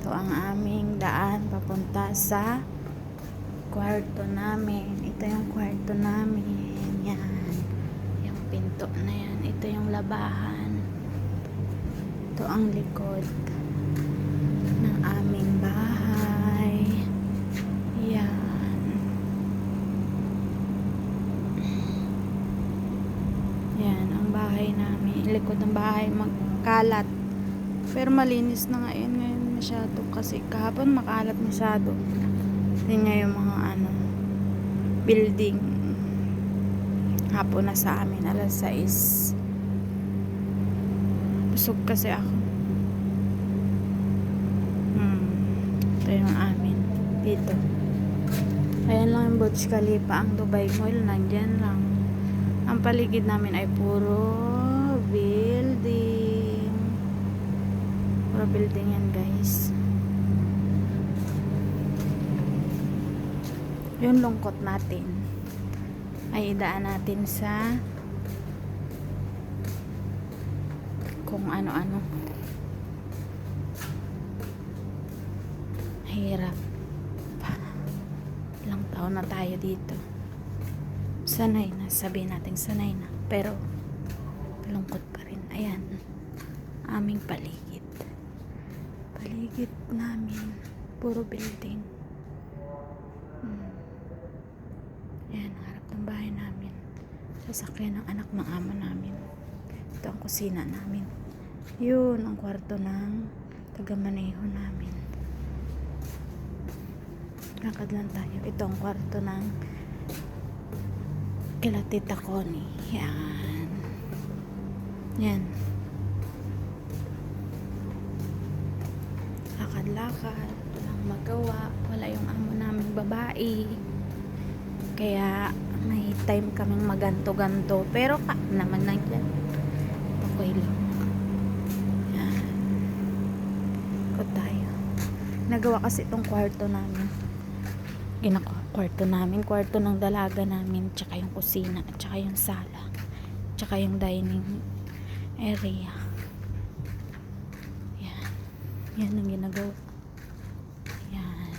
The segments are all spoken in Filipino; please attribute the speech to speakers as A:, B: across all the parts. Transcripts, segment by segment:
A: Ito ang aming daan papunta sa kwarto namin. Ito yung kwarto namin. Yan. Yung pinto na yan. Ito yung labahan. Ito ang likod ng aming bahay. Yan. Yan ang bahay namin. Likod ng bahay magkalat. Pero malinis na ngayon masyado kasi kahapon makalat masyado. Tingnan yung mga building. Hapon na sa amin, alas 6. Busog kasi ako. Ito yung amin. Dito. Ayan lang yung Burj Khalifa. Ang Dubai Mall, nandyan lang. Ang paligid namin ay puro building. Puro building yan, guys. Yung lungkot natin ay idaan natin sa kung ano-ano. Hirap. Ilang taon na tayo dito. Sanay na. Sabihin natin sanay na. Pero lungkot pa rin. Ayan. Aming paligid. Paligid namin. Puro building. Ayan. Harap ng bahay namin. Sasakyan ng anak ng ama namin. Ito ang kusina namin. Yun ang kwarto ng taga-maneho namin. Lakad lang tayo. Ito ang kwarto ng kila Tita Connie. Yan. Yan. Lakad-lakad. Walang magawa. Wala yung amo namin babae. Kaya may time kaming maganto-ganto. Pero naman nandiyan. Okay lang. Yan. Ikot tayo. Nagawa kasi itong kwarto namin. Kwarto ng dalaga namin, tsaka yung kusina, tsaka yung sala, tsaka yung dining area. Yan ang ginagawa. Yan.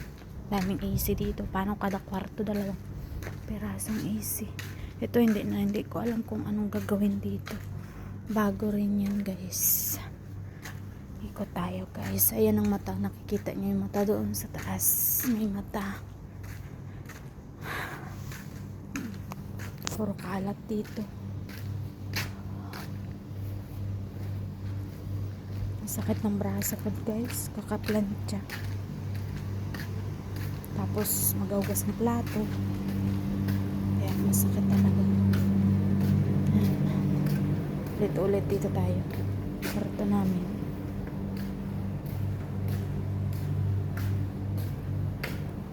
A: Daming AC dito. Paano kada kwarto dalawang pirasong AC. Ito hindi ko alam kung anong gagawin dito. Bago rin yan, guys. Ikot tayo, guys. Ayan ang mata. Nakikita niyo yung mata doon sa taas. May mata. Puro kalat dito. Sakit ng braso ko, guys. Kakaplantya. Tapos maghugas ng plato. Kaya masakit talaga. Ulit dito tayo. Kwarto namin.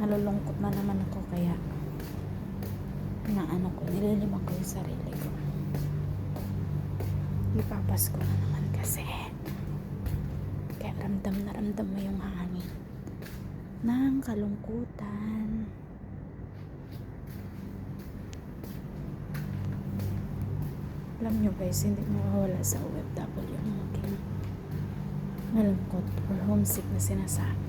A: Nalulungkot na naman ako kaya nililiman ko yung sarili ko. Ipapas ko na naman kasi kaya ramdam mo yung hangin ng kalungkutan. Alam nyo, guys, hindi mawawala sa OFW yung maging malungkot or homesick na sinasabi.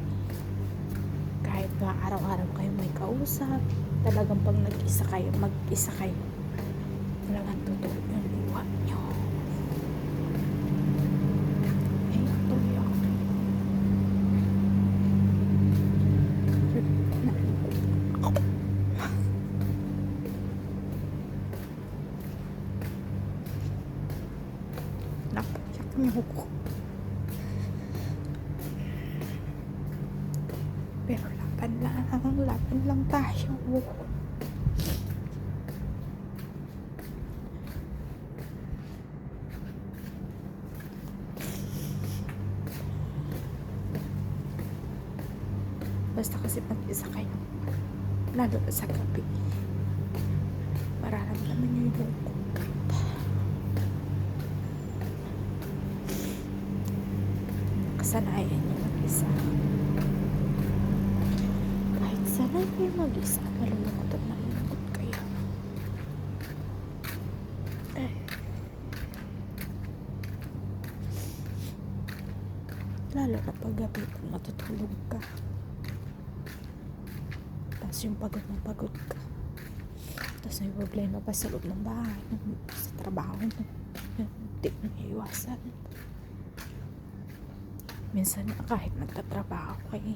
A: Kahit ba araw-araw kayo may kausap, talagang pag mag-isa kayo, talagang tutulog yung luha nyo. Tuloy ako. Napayak niyo ko. Pero laban lang tayo. Basta kasi pag-isa kayo, lalo na sa gabi, mararamdaman niyo yung lungkot. Kasanayan niyo mag-isa. Kahit sanay kayo mag-isa, malulungkot at malulungkot kayo. Lalo lalo na paggabi pag matutulog ka. Tapos yung pagod na pagod ka. Tapos may problema pa sa loob ng bahay, sa trabaho mo. Hindi mo iiwasan. Minsan kahit nagtatrabaho kayo,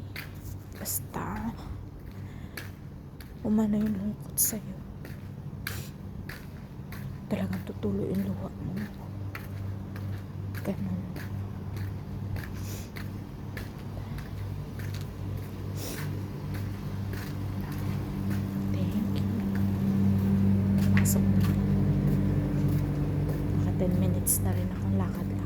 A: basta umano yung lungkot sa'yo, talagang tutuloy yung luha mo. Ganun. Thank you. Pasok na. Naka 10 minutes na rin akong lakad.